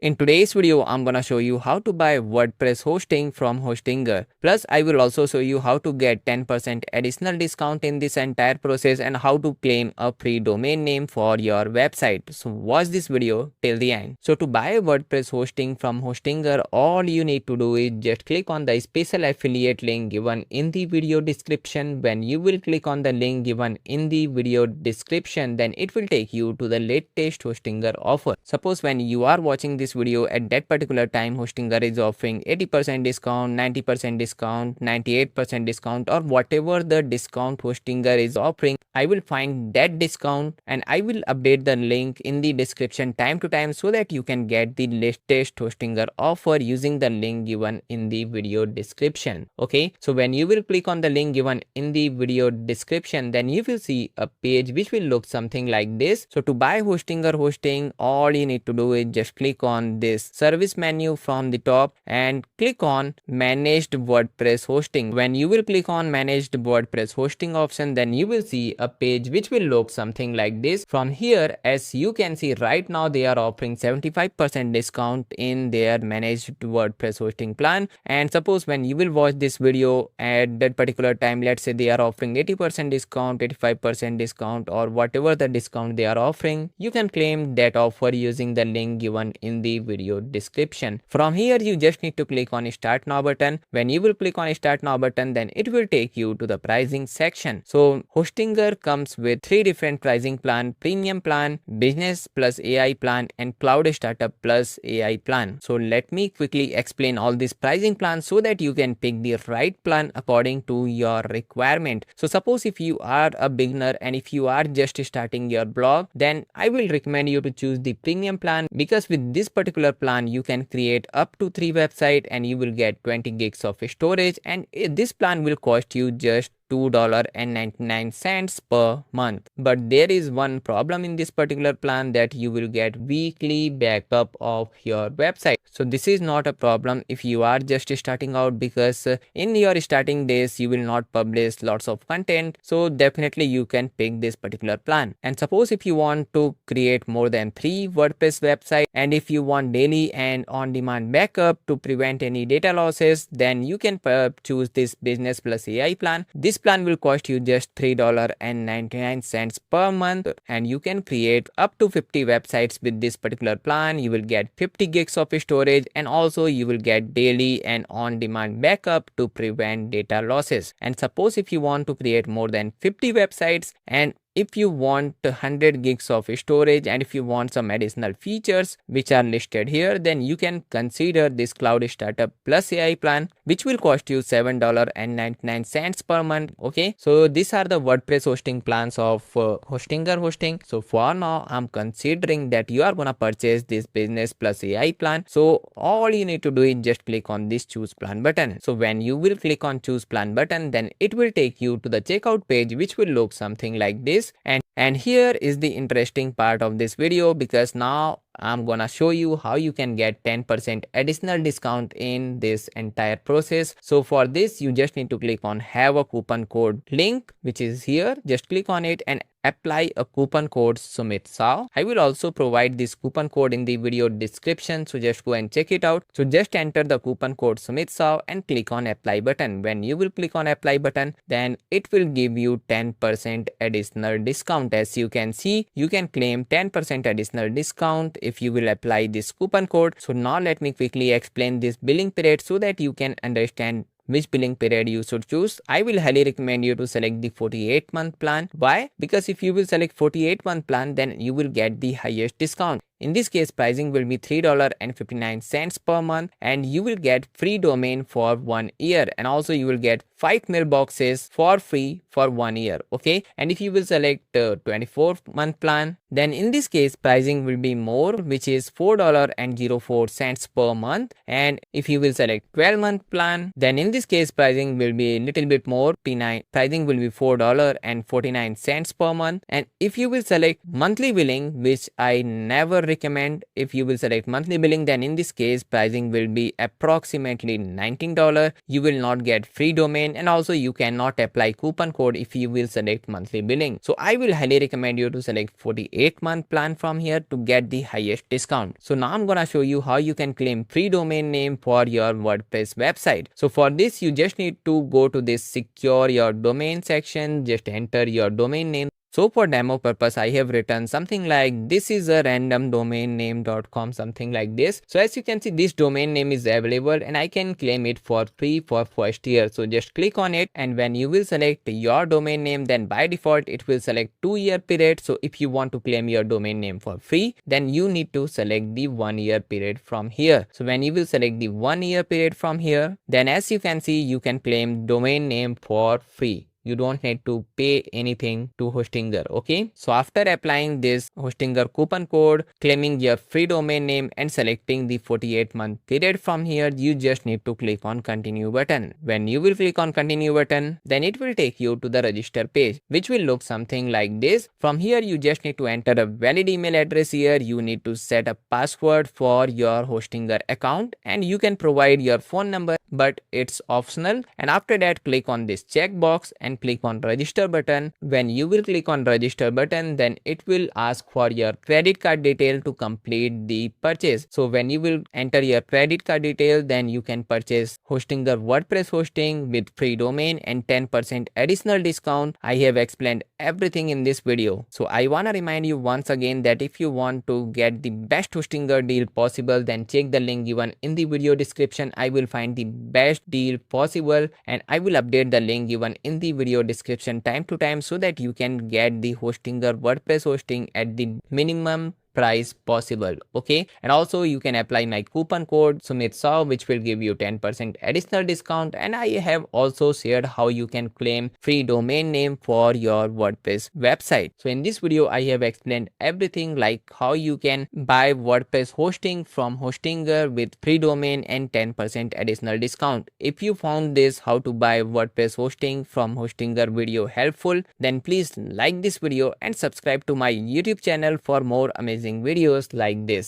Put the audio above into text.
In today's video, I'm gonna show you how to buy WordPress hosting from Hostinger. Plus, I will also show you how to get 10% additional discount in this entire process and how to claim a free domain name for your website. So watch this video till the end. So to buy WordPress hosting from Hostinger, all you need to do is just click on the special affiliate link given in the video description. When you will click on the link given in the video description, then it will take you to the latest Hostinger offer. Suppose when you are watching this video at that particular time, Hostinger is offering 80% discount, 90% discount, 98% discount, or whatever the discount Hostinger is offering. I will find that discount and I will update the link in the description time to time so that you can get the latest Hostinger offer using the link given in the video description. Okay, so when you will click on the link given in the video description, then you will see a page which will look something like this. So to buy Hostinger hosting, all you need to do is just click on this service menu from the top and click on managed WordPress hosting. When you will click on managed WordPress hosting option, then you will see a page which will look something like this. From here, as you can see right now, they are offering 75% discount in their managed WordPress hosting plan. And suppose when you will watch this video at that particular time, let's say they are offering 80% discount, 85% discount, or whatever the discount they are offering, you can claim that offer using the link given in the video description. From here, you just need to click on start now button. When you will click on start now button, then it will take you to the pricing section. So Hostinger comes with three different pricing plan: premium plan, business plus AI plan, and cloud startup plus AI plan. So let me quickly explain all these pricing plans so that you can pick the right plan according to your requirement. So suppose if you are a beginner and if you are just starting your blog, then I will recommend you to choose the premium plan, because with this particular plan you can create up to 3 websites and you will get 20 gigs of storage, and this plan will cost you just $2.99 per month. But there is one problem in this particular plan, that you will get weekly backup of your website. So this is not a problem if you are just starting out, because in your starting days you will not publish lots of content. So definitely you can pick this particular plan. And suppose if you want to create more than 3 WordPress websites and if you want daily and on-demand backup to prevent any data losses, then you can choose this business plus AI plan. This plan will cost you just $3.99 per month, and you can create up to 50 websites with this particular plan. You will get 50 gigs of storage, and also you will get daily and on-demand backup to prevent data losses. And suppose if you want to create more than 50 websites, and if you want 100 gigs of storage, and if you want some additional features which are listed here, then you can consider this cloud startup plus AI plan, which will cost you $7.99 per month. Okay, so these are the WordPress hosting plans of Hostinger hosting. So for now, I'm considering that you are gonna purchase this business plus AI plan. So all you need to do is just click on this choose plan button. So when you will click on choose plan button, then it will take you to the checkout page, which will look something like this. And here is the interesting part of this video, because now I'm gonna show you how you can get 10% additional discount in this entire process. So for this, you just need to click on have a coupon code link, which is here. Just click on it and apply a coupon code Sumit. I will also provide this coupon code in the video description, so just go and check it out. So just enter the coupon code Sumit and click on apply button. When you will click on apply button, then it will give you 10% additional discount. As you can see, you can claim 10% additional discount if you will apply this coupon code. So now let me quickly explain this billing period so that you can understand which billing period you should choose. I will highly recommend you to select the 48-month plan. Why? Because if you will select 48-month plan, then you will get the highest discount. In this case, pricing will be $3.59 per month, and you will get free domain for 1 year, and also you will get 5 mailboxes for free for 1 year. Okay, and if you will select 24-month plan, then in this case pricing will be more, which is $4.04 per month. And if you will select 12-month plan, then in this case pricing will be a little bit more. Pricing will be $4.49 per month. And if you will select monthly billing, which I never recommend, if you will select monthly billing, then in this case pricing will be approximately $19. You will not get free domain, domain, and also you cannot apply coupon code if you will select monthly billing. So I will highly recommend you to select 48-month plan from here to get the highest discount. So now I'm gonna show you how you can claim free domain name for your WordPress website. So for this, you just need to go to this secure your domain section, just enter your domain name. So for demo purpose, I have written something like this is a random domain name.com, something like this. So as you can see, this domain name is available and I can claim it for free for first year. So just click on it, and when you will select your domain name, then by default it will select 2-year period. So if you want to claim your domain name for free, then you need to select the 1-year period from here. So when you will select the 1-year period from here, then as you can see, you can claim domain name for free. You don't need to pay anything to Hostinger. Okay, so after applying this Hostinger coupon code, claiming your free domain name and selecting the 48-month period from here, you just need to click on continue button. When you will click on continue button, then it will take you to the register page, which will look something like this. From here, you just need to enter a valid email address here. You need to set a password for your Hostinger account, and you can provide your phone number, but it's optional. And after that, click on this checkbox and click on register button. When you will click on register button, then it will ask for your credit card detail to complete the purchase. So when you will enter your credit card detail, then you can purchase Hostinger WordPress hosting with free domain and 10% additional discount. I have explained everything in this video. So I want to remind you once again that if you want to get the best Hostinger deal possible, then check the link given in the video description. I will find the best deal possible and I will update the link given in the video description time to time, so that you can get the Hostinger WordPress hosting at the minimum price possible. Okay, and also you can apply my coupon code Sumit, which will give you 10% additional discount. And I have also shared how you can claim free domain name for your WordPress website. So in this video, I have explained everything, like how you can buy WordPress hosting from Hostinger with free domain and 10% additional discount. If you found this how to buy WordPress hosting from Hostinger video helpful, then please like this video and subscribe to my YouTube channel for more amazing videos like this.